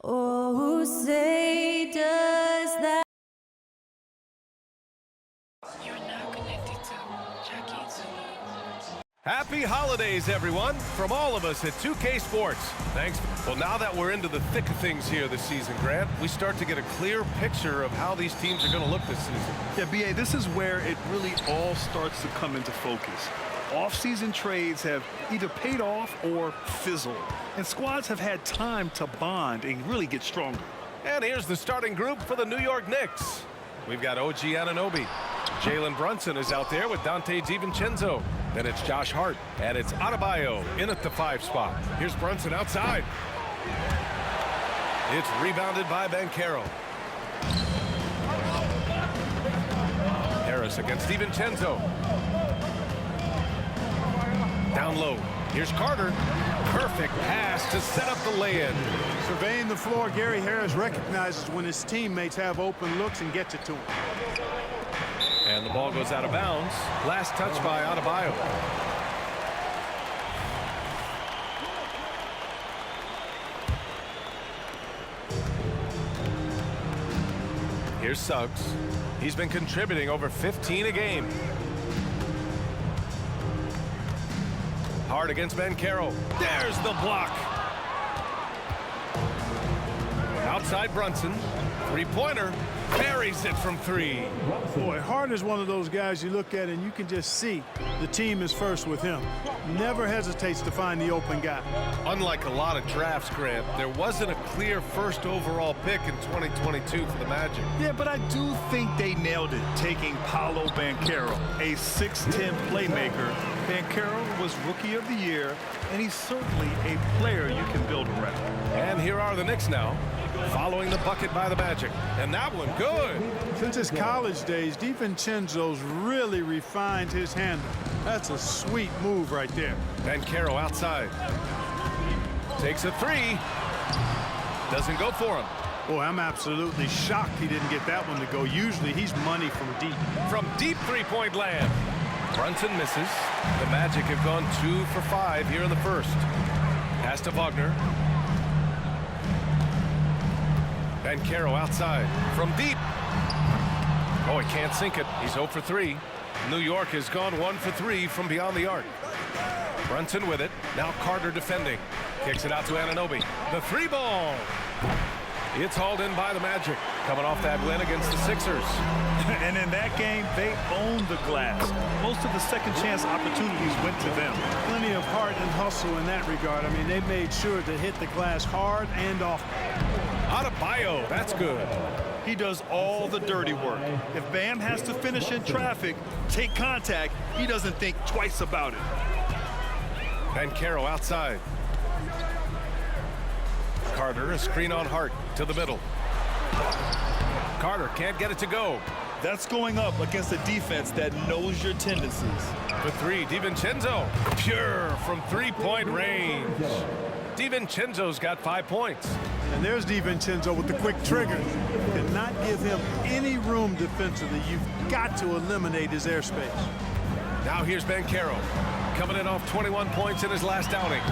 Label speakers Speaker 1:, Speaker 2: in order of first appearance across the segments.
Speaker 1: Oh, say does that.
Speaker 2: You're now connected to Jackie Zulu.
Speaker 3: Happy holidays, everyone, from all of us at 2K Sports. Thanks. Well, now that we're into the thick of things here this season, Grant, we start to get a clear picture of how these teams are going to look this season.
Speaker 4: Yeah, B.A., this is where it really all starts to come into focus. Off-season trades have either paid off or fizzled, and squads have had time to bond and really get stronger.
Speaker 3: And here's the starting group for the New York Knicks. We've got OG Anunoby. Jalen Brunson is out there with Dante DiVincenzo. Then it's Josh Hart, and it's Adebayo in at the 5 spot. Here's Brunson outside. It's rebounded by Banchero. Harris against DiVincenzo. Down low. Here's Carter. Perfect pass to set up the lay-in.
Speaker 5: Surveying the floor, Gary Harris recognizes when his teammates have open looks and gets it to him.
Speaker 3: And the ball goes out of bounds. Last touch by Adebayo. Here's Suggs. He's been contributing over 15 a game. Hard against Banchero. There's the block. Outside Brunson. Three-pointer. Buries it from 3.
Speaker 5: Boy, Hart is one of those guys you look at and you can just see the team is first with him. Never hesitates to find the open guy.
Speaker 3: Unlike a lot of drafts, Grant, there wasn't a clear first overall pick in 2022 for the Magic.
Speaker 4: Yeah, but I do think they nailed it, taking Paolo Banchero, a 6'10 playmaker. Banchero was Rookie of the Year, and he's certainly a player you can build around.
Speaker 3: And here are the Knicks now, following the bucket by the Magic. And that one good.
Speaker 5: Since his college days, DiVincenzo's really refined his handle. That's a sweet move right there.
Speaker 3: Banchero outside. Takes a 3. Doesn't go for him.
Speaker 5: Boy, I'm absolutely shocked he didn't get that one to go. Usually he's money from deep.
Speaker 3: From deep three-point land. Brunson misses. The Magic have gone 2 for 5 here in the first. Pass to Wagner. Banchero outside. From deep. Oh, he can't sink it. He's 0 for 3. New York has gone 1 for 3 from beyond the arc. Brunson with it. Now Carter defending. Kicks it out to Anunoby. The 3-ball. It's hauled in by the Magic. Coming off that win against the Sixers.
Speaker 4: And in that game, they owned the glass. Most of the second chance opportunities went to them.
Speaker 5: Plenty of heart and hustle in that regard. I mean, they made sure to hit the glass hard and often.
Speaker 3: Adebayo, that's good.
Speaker 4: He does all the dirty work. If Bam has to finish in traffic, take contact, he doesn't think twice about it.
Speaker 3: Banchero outside. Carter, a screen on Hart to the middle. Carter can't get it to go.
Speaker 4: That's going up against a defense that knows your tendencies.
Speaker 3: The 3, DiVincenzo. Pure from three-point range. DiVincenzo's got 5 points.
Speaker 5: And there's DiVincenzo with the quick trigger. Cannot give him any room defensively. You've got to eliminate his airspace.
Speaker 3: Now here's Banchero. Coming in off 21 points in his last outing.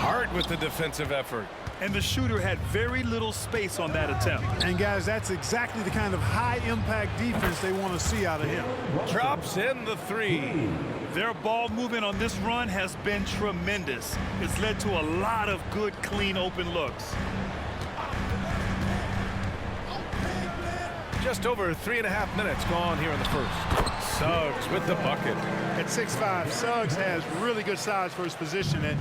Speaker 3: Hart with the defensive effort.
Speaker 4: And the shooter had very little space on that attempt.
Speaker 5: And guys, that's exactly the kind of high-impact defense they want to see out of him.
Speaker 3: Drops in the 3.
Speaker 4: Their ball movement on this run has been tremendous. It's led to a lot of good, clean, open looks.
Speaker 3: Just over 3.5 minutes gone here in the first. Suggs with the bucket.
Speaker 5: At 6'5", Suggs has really good size for his position, and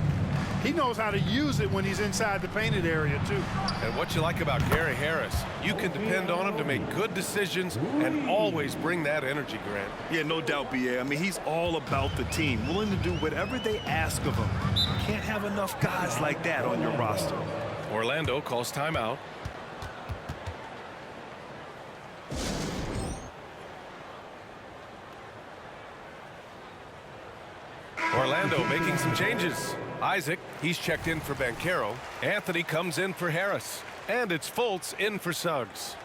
Speaker 5: he knows how to use it when he's inside the painted area, too.
Speaker 3: And what you like about Gary Harris, you can depend on him to make good decisions and always bring that energy, Grant.
Speaker 4: Yeah, no doubt, B.A. I mean, he's all about the team, willing to do whatever they ask of him. Can't have enough guys like that on your roster.
Speaker 3: Orlando calls timeout. Orlando making some changes. Isaac, he's checked in for Banchero. Anthony comes in for Harris. And it's Fultz in for Suggs.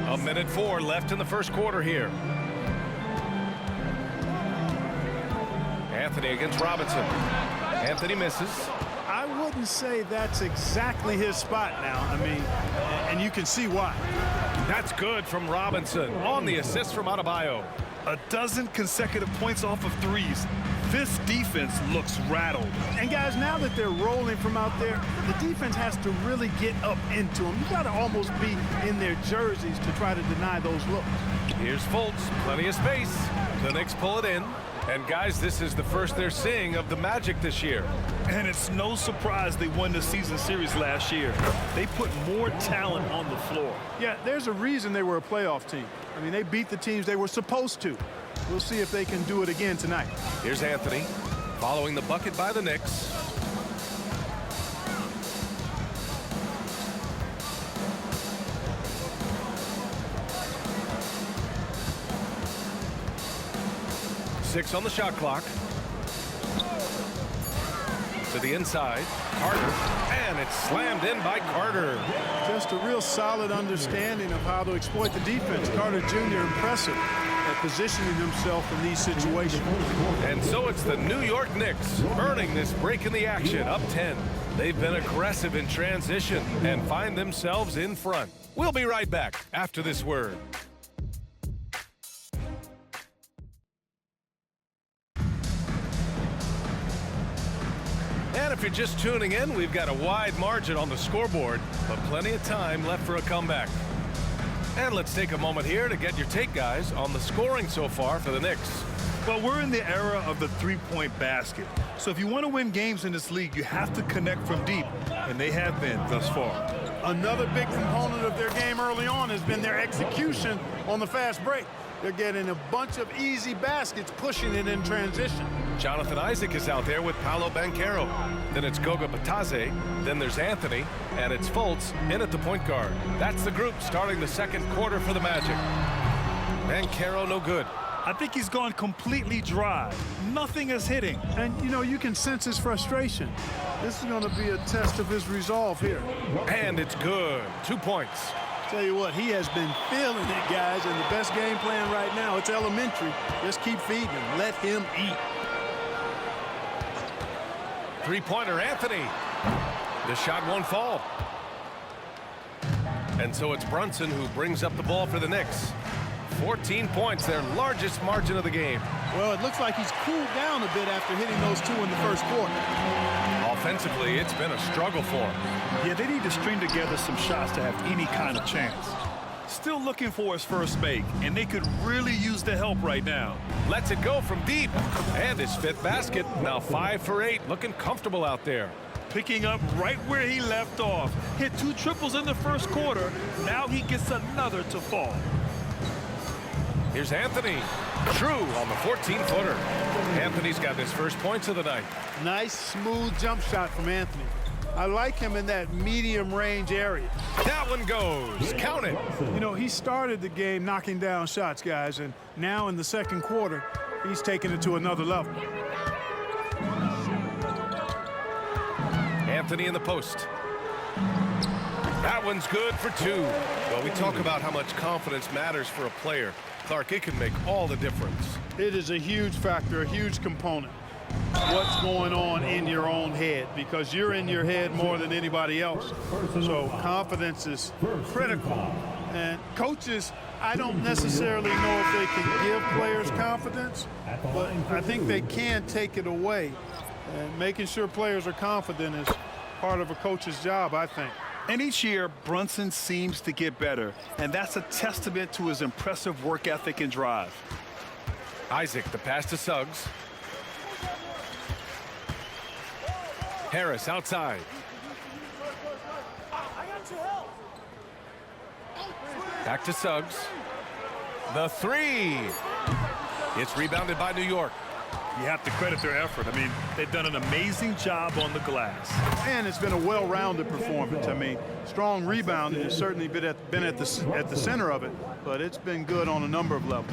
Speaker 3: 1:04 left in the first quarter here. Anthony against Robinson. Anthony misses.
Speaker 5: I wouldn't say that's exactly his spot now. I mean, and you can see why.
Speaker 3: That's good from Robinson on the assist from Adebayo.
Speaker 4: A dozen consecutive points off of threes. This defense looks rattled.
Speaker 5: And guys, now that they're rolling from out there, the defense has to really get up into them. You got to almost be in their jerseys to try to deny those looks.
Speaker 3: Here's Fultz, plenty of space. The Knicks pull it in. And guys, this is the first they're seeing of the Magic this year.
Speaker 4: And it's no surprise they won the season series last year. They put more talent on the floor.
Speaker 5: Yeah, there's a reason they were a playoff team. I mean, they beat the teams they were supposed to. We'll see if they can do it again tonight.
Speaker 3: Here's Anthony, following the bucket by the Knicks. Six on the shot clock. To the inside, Carter, and it's slammed in by Carter.
Speaker 5: Just a real solid understanding of how to exploit the defense. Carter Jr. impressive at positioning himself in these situations.
Speaker 3: And so it's the New York Knicks earning this break in the action, up 10. They've been aggressive in transition and find themselves in front. We'll be right back after this word. And if you're just tuning in, we've got a wide margin on the scoreboard, but plenty of time left for a comeback. And let's take a moment here to get your take, guys, on the scoring so far for the Knicks.
Speaker 4: Well, we're in the era of the three-point basket. So if you want to win games in this league, you have to connect from deep, and they have been thus far.
Speaker 5: Another big component of their game early on has been their execution on the fast break. They're getting a bunch of easy baskets, pushing it in transition.
Speaker 3: Jonathan Isaac is out there with Paolo Banchero. Then it's Goga Batadze. Then there's Anthony. And it's Fultz in at the point guard. That's the group starting the second quarter for the Magic. Banchero no good.
Speaker 4: I think he's gone completely dry. Nothing is hitting.
Speaker 5: And, you know, you can sense his frustration. This is going to be a test of his resolve here.
Speaker 3: And it's good. 2 points.
Speaker 5: Tell you what, he has been feeling it, guys, and the best game plan right now, it's elementary. Just keep feeding him. Let him eat.
Speaker 3: Three-pointer, Anthony. The shot won't fall. And so it's Brunson who brings up the ball for the Knicks. 14 points, their largest margin of the game.
Speaker 5: Well, it looks like he's cooled down a bit after hitting those two in the first quarter.
Speaker 3: Offensively, it's been a struggle for him.
Speaker 4: Yeah, they need to string together some shots to have any kind of chance. Still looking for his first make, and they could really use the help right now.
Speaker 3: Lets it go from deep. And his fifth basket. Now 5 for 8. Looking comfortable out there.
Speaker 4: Picking up right where he left off. Hit 2 triples in the first quarter. Now he gets another to fall.
Speaker 3: Here's Anthony. True on the 14-footer. Anthony's got his first points of the night.
Speaker 5: Nice, smooth jump shot from Anthony. I like him in that medium range area.
Speaker 3: That one goes. Count it.
Speaker 5: You know, he started the game knocking down shots, guys, and now in the second quarter, he's taking it to another level.
Speaker 3: Anthony in the post. That one's good for 2. Well, we talk about how much confidence matters for a player. Clark, it can make all the difference.
Speaker 5: It is a huge factor, a huge component. What's going on in your own head, because you're in your head more than anybody else. So confidence is critical. And coaches, I don't necessarily know if they can give players confidence, but I think they can take it away. And making sure players are confident is part of a coach's job, I think.
Speaker 4: And each year, Brunson seems to get better, and that's a testament to his impressive work ethic and drive.
Speaker 3: Isaac, the pass to Suggs. Harris outside. Back to Suggs. The 3. It's rebounded by New York.
Speaker 4: You have to credit their effort. I mean, they've done an amazing job on the glass.
Speaker 5: And it's been a well-rounded performance. I mean, strong rebounding has certainly been at the center of it, but it's been good on a number of levels.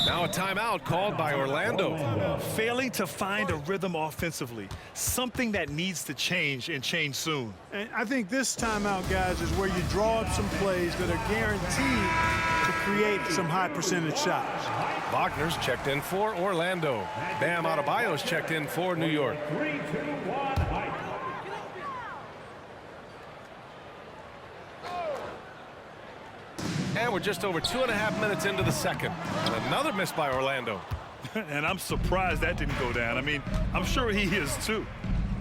Speaker 3: Now a timeout called by Orlando.
Speaker 4: Failing to find a rhythm offensively, something that needs to change and change soon.
Speaker 5: And I think this timeout, guys, is where you draw up some plays that are guaranteed to create some high percentage shots.
Speaker 3: Wagner's checked in for Orlando. Bam Adebayo's checked in for New York. And we're just over 2.5 minutes into the second. And another miss by Orlando.
Speaker 4: And I'm surprised that didn't go down. I mean, I'm sure he is too.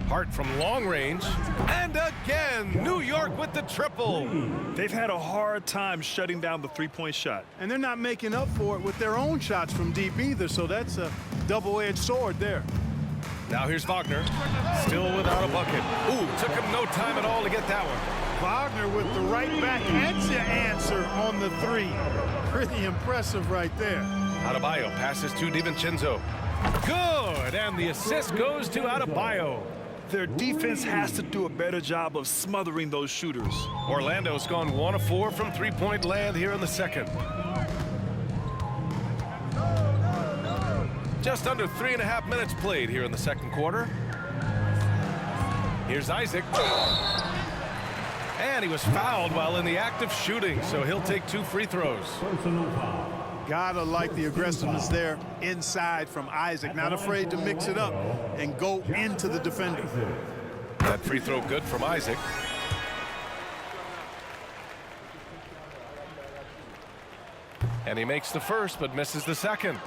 Speaker 3: Hart from long range. And again, New York with the triple.
Speaker 4: They've had a hard time shutting down the three-point shot.
Speaker 5: And they're not making up for it with their own shots from deep either, so that's a double-edged sword there.
Speaker 3: Now here's Wagner, still without a bucket. Ooh, took him no time at all to get that one.
Speaker 5: Wagner with the right back and the answer on the three. Pretty impressive right there.
Speaker 3: Adebayo passes to DiVincenzo. Good, and the assist goes to Adebayo.
Speaker 4: Their defense has to do a better job of smothering those shooters.
Speaker 3: Orlando's gone 1 of 4 from three-point land here in the second. Just under 3.5 minutes played here in the second quarter. Here's Isaac. And he was fouled while in the act of shooting, so he'll take 2 free throws.
Speaker 5: Gotta like the aggressiveness there inside from Isaac. Not afraid to mix it up and go into the defender.
Speaker 3: That free throw good from Isaac. And he makes the first, but misses the second.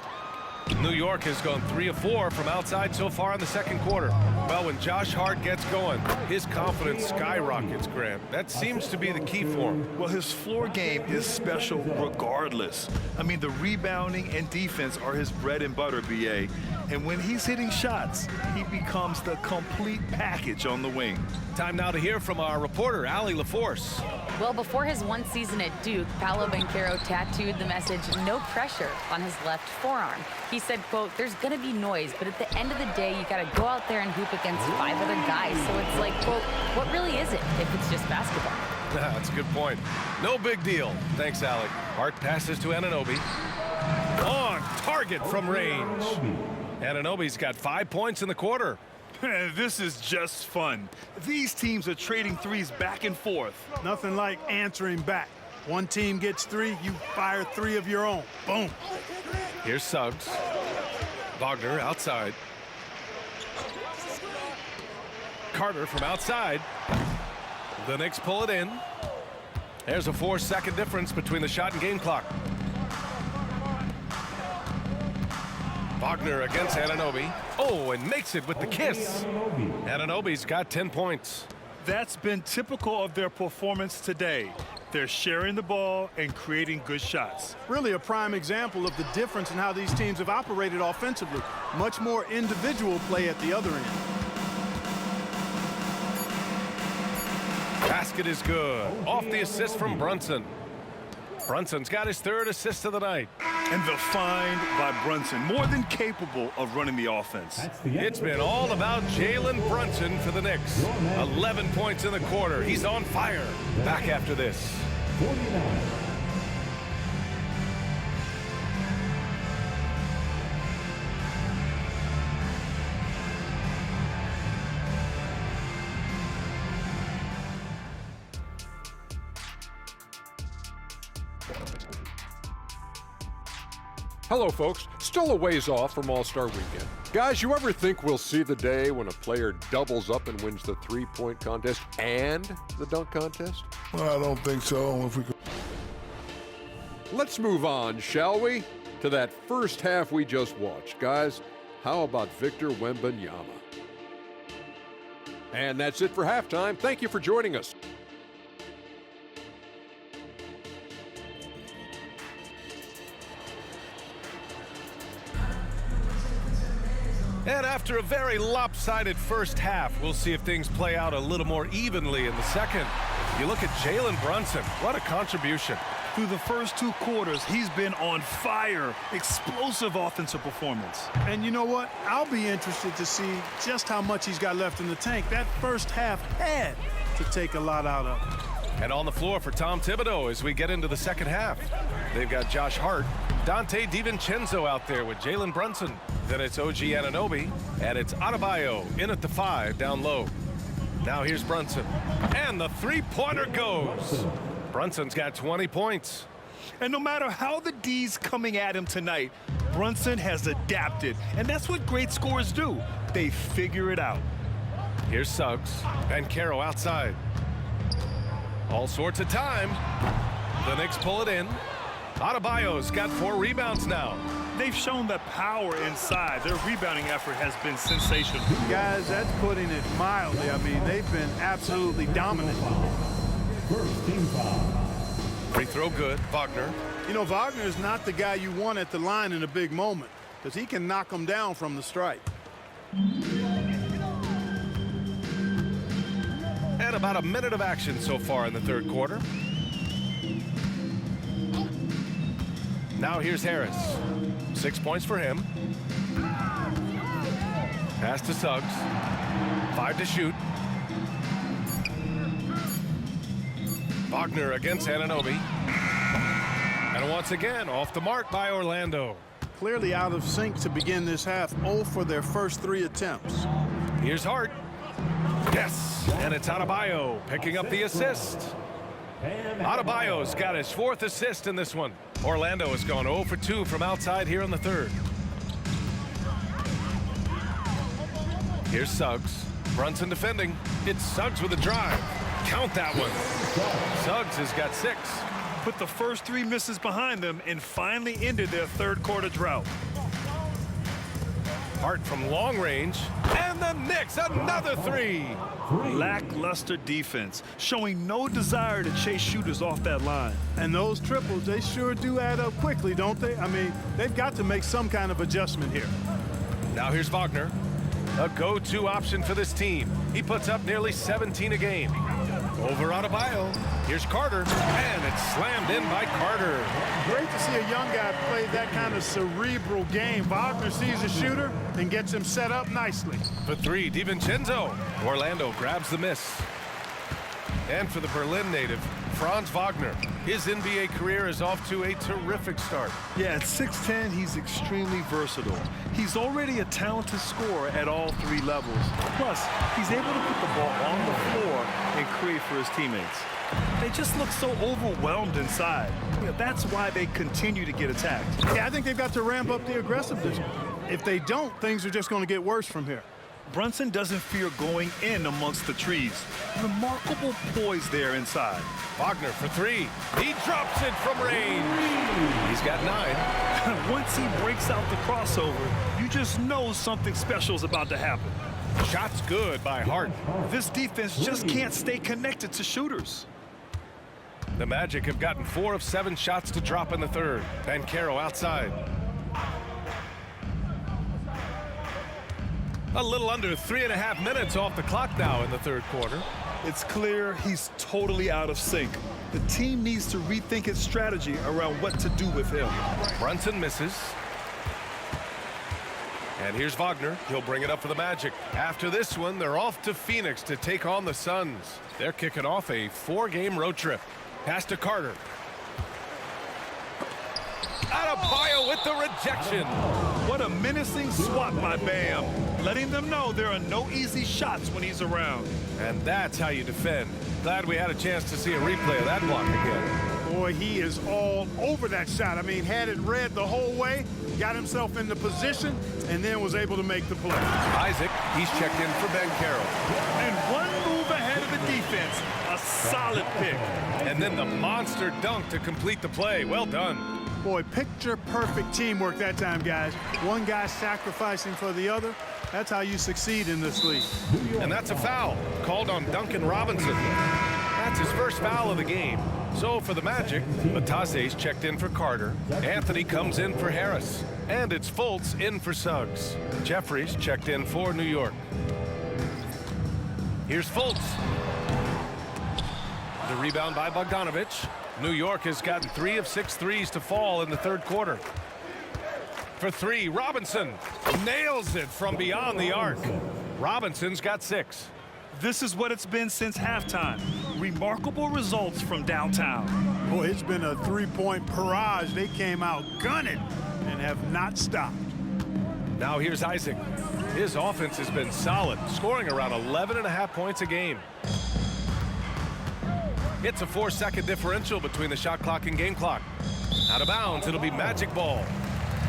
Speaker 3: New York has gone 3 of 4 from outside so far in the second quarter. Well, when Josh Hart gets going, his confidence skyrockets, Grant. That seems to be the key for him.
Speaker 4: Well, his floor game is special regardless. I mean, the rebounding and defense are his bread and butter, BA. And when he's hitting shots, he becomes the complete package on the wing.
Speaker 3: Time now to hear from our reporter, Allie LaForce.
Speaker 6: Well, before his one season at Duke, Paolo Banchero tattooed the message, "No pressure," on his left forearm. He said, quote, "There's going to be noise, but at the end of the day, you got to go out there and hoop against 5 other guys." So it's like, quote, what really is it if it's just basketball?
Speaker 3: That's a good point. No big deal. Thanks, Allie. Hart passes to Anunoby. On target from range. Anunoby's got 5 points in the quarter.
Speaker 4: This is just fun. These teams are trading threes back and forth.
Speaker 5: Nothing like answering back. One team gets 3, you fire 3 of your own. Boom.
Speaker 3: Here's Suggs. Wagner outside. Carter from outside. The Knicks pull it in. There's a 4-second difference between the shot and game clock. Wagner against Anunoby. Oh, and makes it with the kiss. Anunoby's got 10 points.
Speaker 4: That's been typical of their performance today. They're sharing the ball and creating good shots.
Speaker 5: Really a prime example of the difference in how these teams have operated offensively. Much more individual play at the other end.
Speaker 3: Basket is good. Off the assist from Brunson. Brunson's got his 3rd assist of the night.
Speaker 4: And the find by Brunson, more than capable of running the offense.
Speaker 3: It's been all about Jalen Brunson for the Knicks. 11 points in the quarter. He's on fire. Back after this.
Speaker 7: Hello, folks. Still a ways off from All-Star Weekend. Guys, you ever think we'll see the day when a player doubles up and wins the three-point contest and the dunk contest?
Speaker 8: Well, I don't think so. If we could...
Speaker 7: Let's move on, shall we? To that first half we just watched. Guys, how about Victor Wembanyama? And that's it for halftime. Thank you for joining us.
Speaker 3: And after a very lopsided first half, we'll see if things play out a little more evenly in the second. You look at Jalen Brunson. What a contribution.
Speaker 4: Through the first 2 quarters, he's been on fire. Explosive offensive performance.
Speaker 5: And you know what? I'll be interested to see just how much he's got left in the tank. That first half had to take a lot out of him.
Speaker 3: And on the floor for Tom Thibodeau as we get into the second half. They've got Josh Hart, Dante DiVincenzo out there with Jalen Brunson. Then it's OG Anunoby, and it's Adebayo in at the 5 down low. Now here's Brunson, and the three-pointer goes. Brunson's got 20 points.
Speaker 4: And no matter how the D's coming at him tonight, Brunson has adapted. And that's what great scorers do. They figure it out.
Speaker 3: Here's Suggs. Banchero outside. All sorts of time. The Knicks pull it in. Adebayo's got 4 rebounds now.
Speaker 4: They've shown that power inside. Their rebounding effort has been sensational.
Speaker 5: Guys, that's putting it mildly. I mean, they've been absolutely dominant.
Speaker 3: Free throw good. Wagner.
Speaker 5: You know, Wagner is not the guy you want at the line in a big moment because he can knock them down from the stripe.
Speaker 3: And about a minute of action so far in the third quarter. Now here's Harris. 6 points for him. Pass to Suggs. 5 to shoot. Wagner against Anunoby. And once again, off the mark by Orlando.
Speaker 5: Clearly out of sync to begin this half. 0 for their first 3 attempts.
Speaker 3: Here's Hart. Yes, and it's Adebayo picking up the assist. Adebayo's got his 4th assist in this one. Orlando has gone 0 for 2 from outside here in the third. Here's Suggs. Brunson defending. It's Suggs with a drive. Count that one. Suggs has got 6.
Speaker 4: Put the first 3 misses behind them and finally ended their third quarter drought.
Speaker 3: Hart from long range. And the Knicks, another 3.
Speaker 4: Lackluster defense, showing no desire to chase shooters off that line.
Speaker 5: And those triples, they sure do add up quickly, don't they? I mean, they've got to make some kind of adjustment here.
Speaker 3: Now here's Wagner. A go-to option for this team. He puts up nearly 17 a game. Over Adebayo. Here's Carter. And it's slammed in by Carter.
Speaker 5: Great to see a young guy play that kind of cerebral game. Wagner sees a shooter and gets him set up nicely.
Speaker 3: For 3, DiVincenzo. Orlando grabs the miss. And for the Berlin native, Franz Wagner. His NBA career is off to a terrific start.
Speaker 4: Yeah, at 6'10", he's extremely versatile. He's already a talented scorer at all 3 levels. Plus, he's able to put the ball on the floor and create for his teammates. They just look so overwhelmed inside. Yeah, that's why they continue to get attacked.
Speaker 5: Yeah, I think they've got to ramp up the aggressiveness. If they don't, things are just going to get worse from here.
Speaker 4: Brunson doesn't fear going in amongst the trees. Remarkable poise there inside.
Speaker 3: Wagner for 3. He drops it from range. He's got 9.
Speaker 4: Once he breaks out the crossover, you just know something special is about to happen.
Speaker 3: Shots good by Hart.
Speaker 4: This defense just can't stay connected to shooters.
Speaker 3: The Magic have gotten 4 of 7 shots to drop in the third. Banchero outside. A little under 3.5 minutes off the clock now in the third quarter.
Speaker 4: It's clear he's totally out of sync. The team needs to rethink its strategy around what to do with him.
Speaker 3: Brunson misses. And here's Wagner. He'll bring it up for the Magic. After this one, they're off to Phoenix to take on the Suns. They're kicking off a 4-game road trip. Pass to Carter. Adebayo with the rejection.
Speaker 4: What a menacing swat by Bam. Letting them know there are no easy shots when he's around.
Speaker 3: And that's how you defend. Glad we had a chance to see a replay of that block again.
Speaker 5: Boy, he is all over that shot. I mean, had it read the whole way, got himself into position, and then was able to make the play.
Speaker 3: Isaac, he's checked in for Banchero.
Speaker 4: And one move ahead of the defense. A solid pick.
Speaker 3: And then the monster dunk to complete the play. Well done.
Speaker 5: Boy, picture-perfect teamwork that time, guys. One guy sacrificing for the other. That's how you succeed in this league.
Speaker 3: And that's a foul called on Duncan Robinson. That's his first foul of the game. So for the Magic, Batase's checked in for Carter. Anthony comes in for Harris. And it's Fultz in for Suggs. Jeffries checked in for New York. Here's Fultz. The rebound by Bogdanovich. New York has gotten 3 of 6 threes to fall in the third quarter. For 3, Robinson nails it from beyond the arc. Robinson's got 6.
Speaker 4: This is what it's been since halftime. Remarkable results from downtown.
Speaker 5: Boy, it's been a 3-point barrage. They came out gunning and have not stopped.
Speaker 3: Now here's Isaac. His offense has been solid, scoring around 11.5 points a game. It's a 4-second differential between the shot clock and game clock. Out of bounds, it'll be Magic ball.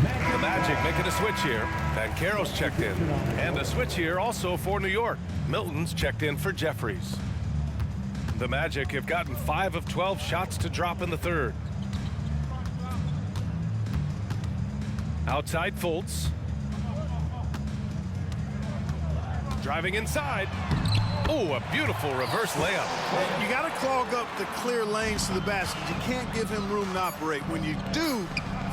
Speaker 3: The Magic making a switch here. Banchero's checked in. And a switch here also for New York. Milton's checked in for Jeffries. The Magic have gotten 5 of 12 shots to drop in the third. Outside Fultz. Driving inside. Oh, a beautiful reverse layup.
Speaker 5: You got to clog up the clear lanes to the basket. You can't give him room to operate. When you do,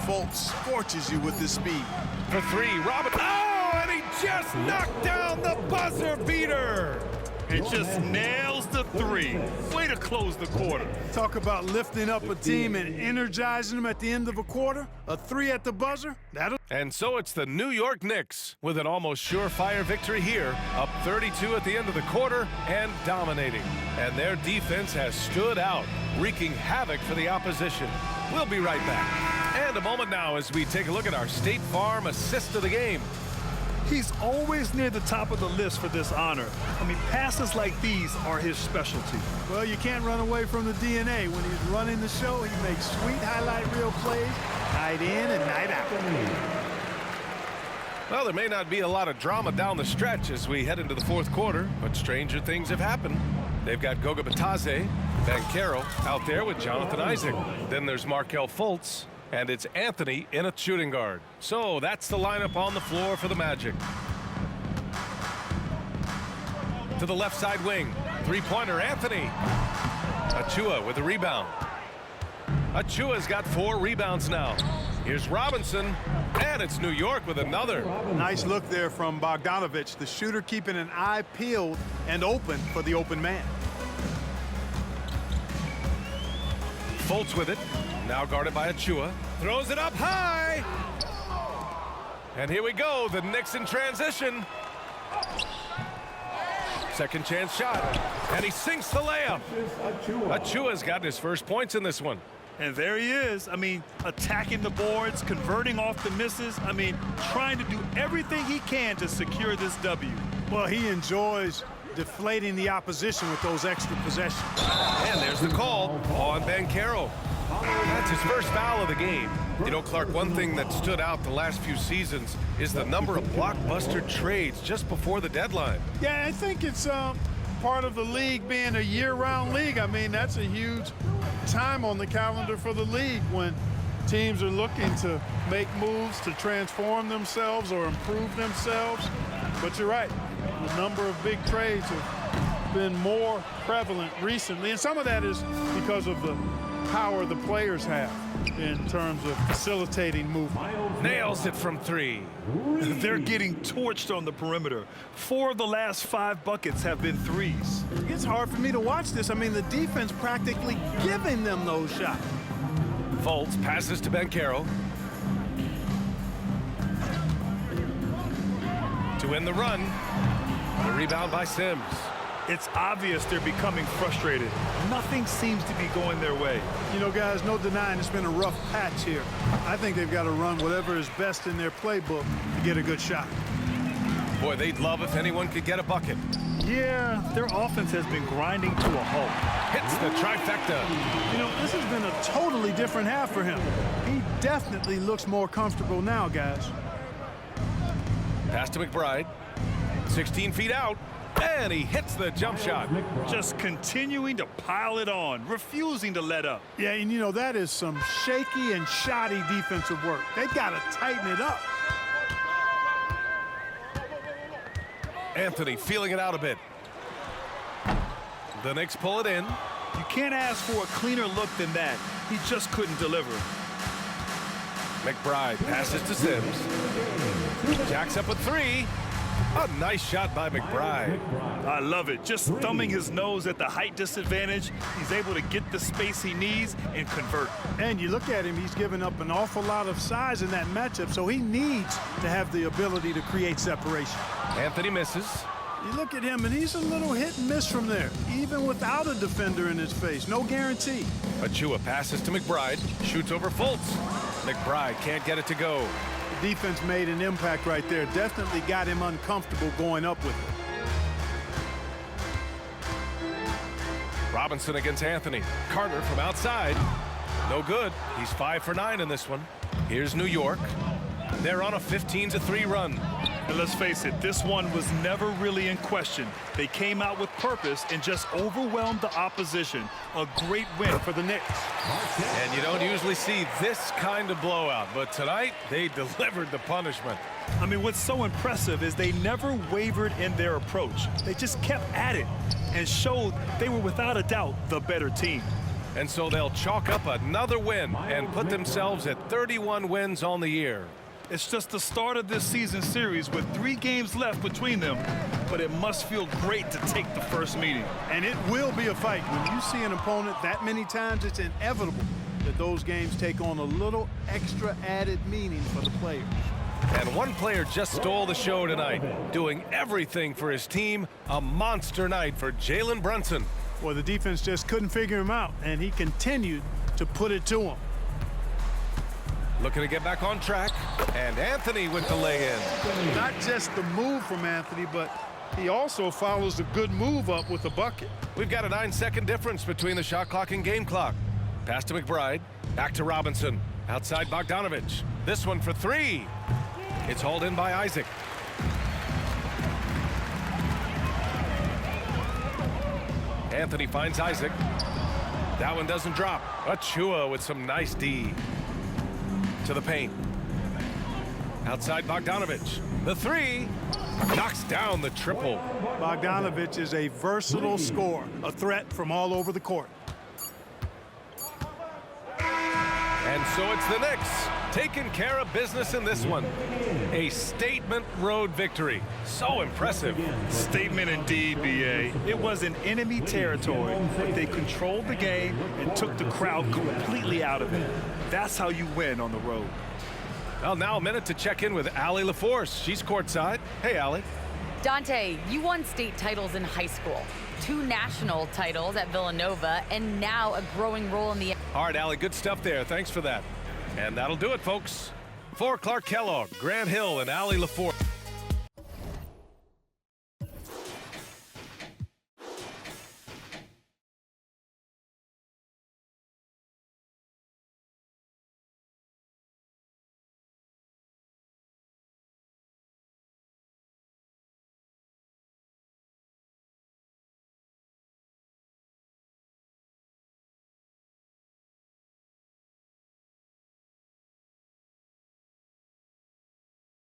Speaker 5: Fultz scorches you with his speed.
Speaker 3: For 3, Robin. Oh, and he just knocked down the buzzer beater.
Speaker 4: It just nails the 3. Way to close the quarter.
Speaker 5: Talk about lifting up a team and energizing them at the end of a quarter. A 3 at the buzzer, that'll...
Speaker 3: And so it's the New York Knicks with an almost surefire victory here, up 32 at the end of the quarter and dominating. And their defense has stood out, wreaking havoc for the opposition. We'll be right back. And a moment now as we take a look at our State Farm assist of the game.
Speaker 4: He's always near the top of the list for this honor. I mean, passes like these are his specialty.
Speaker 5: Well, you can't run away from the DNA. When he's running the show, he makes sweet highlight reel plays, night in and night out.
Speaker 3: Well, there may not be a lot of drama down the stretch as we head into the fourth quarter, but stranger things have happened. They've got Goga Bitadze, Banchero out there with Jonathan Isaac. Then there's Markelle Fultz. And it's Anthony in a shooting guard. So that's the lineup on the floor for the Magic. To the left side wing. Three-pointer, Anthony. Achua with a rebound. Achua's got 4 rebounds now. Here's Robinson. And it's New York with another.
Speaker 5: Nice look there from Bogdanovich. The shooter keeping an eye peeled and open for the open man.
Speaker 3: Fultz with it. Now guarded by Achua. Throws it up high. And here we go. The Knicks in transition. Second chance shot. And he sinks the layup. Achua's gotten his first points in this one.
Speaker 4: And there he is. I mean, attacking the boards, converting off the misses. I mean, trying to do everything he can to secure this W.
Speaker 5: Well, he enjoys deflating the opposition with those extra possessions.
Speaker 3: And there's the call on Banchero. That's his first foul of the game. You know, Clark, one thing that stood out the last few seasons is the number of blockbuster trades just before the deadline.
Speaker 5: Yeah, I think it's part of the league being a year-round league. I mean, that's a huge time on the calendar for the league when teams are looking to make moves to transform themselves or improve themselves. But you're right, the number of big trades have been more prevalent recently, and some of that is because of the power the players have in terms of facilitating movement.
Speaker 3: Nails it from 3.
Speaker 4: They're getting torched on the perimeter. 4 of the last 5 buckets have been threes.
Speaker 5: It's hard for me to watch this. I mean, the defense practically giving them those shots.
Speaker 3: Fultz passes to Banchero. To win the run. The rebound by Sims.
Speaker 4: It's obvious they're becoming frustrated. Nothing seems to be going their way.
Speaker 5: You know, guys, no denying it's been a rough patch here. I think they've got to run whatever is best in their playbook to get a good shot.
Speaker 3: Boy, they'd love if anyone could get a bucket.
Speaker 4: Yeah, their offense has been grinding to a halt.
Speaker 3: Hits the trifecta.
Speaker 5: You know, this has been a totally different half for him. He definitely looks more comfortable now, guys.
Speaker 3: Pass to McBride. 16 feet out. And he hits the jump shot.
Speaker 4: Just continuing to pile it on, refusing to let up.
Speaker 5: Yeah, and you know, that is some shaky and shoddy defensive work. They've got to tighten it up.
Speaker 3: Anthony feeling it out a bit. The Knicks pull it in.
Speaker 4: You can't ask for a cleaner look than that. He just couldn't deliver.
Speaker 3: McBride passes to Sims. Jacks up a 3. A nice shot by McBride.
Speaker 4: I love it. Just thumbing his nose at the height disadvantage. He's able to get the space he needs and convert.
Speaker 5: And you look at him, he's given up an awful lot of size in that matchup, so he needs to have the ability to create separation.
Speaker 3: Anthony misses.
Speaker 5: You look at him, and he's a little hit and miss from there, even without a defender in his face. No guarantee.
Speaker 3: Achua passes to McBride. Shoots over Fultz. McBride can't get it to go.
Speaker 5: The defense made an impact right there. Definitely got him uncomfortable going up with it.
Speaker 3: Robinson against Anthony. Carter from outside. No good. He's 5 for 9 in this one. Here's New York. They're on a 15-3 run.
Speaker 4: And let's face it, this one was never really in question. They came out with purpose and just overwhelmed the opposition. A great win for the Knicks.
Speaker 3: And you don't usually see this kind of blowout, but tonight they delivered the punishment.
Speaker 4: I mean, what's so impressive is they never wavered in their approach. They just kept at it and showed they were without a doubt the better team.
Speaker 3: And so they'll chalk up another win and put themselves at 31 wins on the year.
Speaker 4: It's just the start of this season series with 3 games left between them, but it must feel great to take the first meeting.
Speaker 5: And it will be a fight. When you see an opponent that many times, it's inevitable that those games take on a little extra added meaning for the players.
Speaker 3: And one player just stole the show tonight, doing everything for his team. A monster night for Jalen Brunson.
Speaker 5: Well, the defense just couldn't figure him out, and he continued to put it to him.
Speaker 3: Looking to get back on track, and Anthony with the lay-in.
Speaker 5: Not just the move from Anthony, but he also follows a good move up with a bucket.
Speaker 3: We've got a 9-second difference between the shot clock and game clock. Pass to McBride, back to Robinson, outside Bogdanovich. This one for 3. It's hauled in by Isaac. Anthony finds Isaac. That one doesn't drop. Achua with some nice D. To the paint. Outside Bogdanovich. The 3 knocks down the triple.
Speaker 5: Bogdanovich is a versatile scorer, a threat from all over the court.
Speaker 3: And so it's the Knicks taking care of business in this one. A statement road victory. So impressive.
Speaker 4: Statement indeed, B.A. It was in enemy territory, but they controlled the game and took the crowd completely out of it. That's how you win on the road.
Speaker 3: Well, now a minute to check in with Allie LaForce. She's courtside. Hey, Allie.
Speaker 6: Dante, you won state titles in high school, 2 national titles at Villanova, and now a growing role in the...
Speaker 3: All right, Allie, good stuff there. Thanks for that. And that'll do it, folks. For Clark Kellogg, Grant Hill, and Allie LaForce.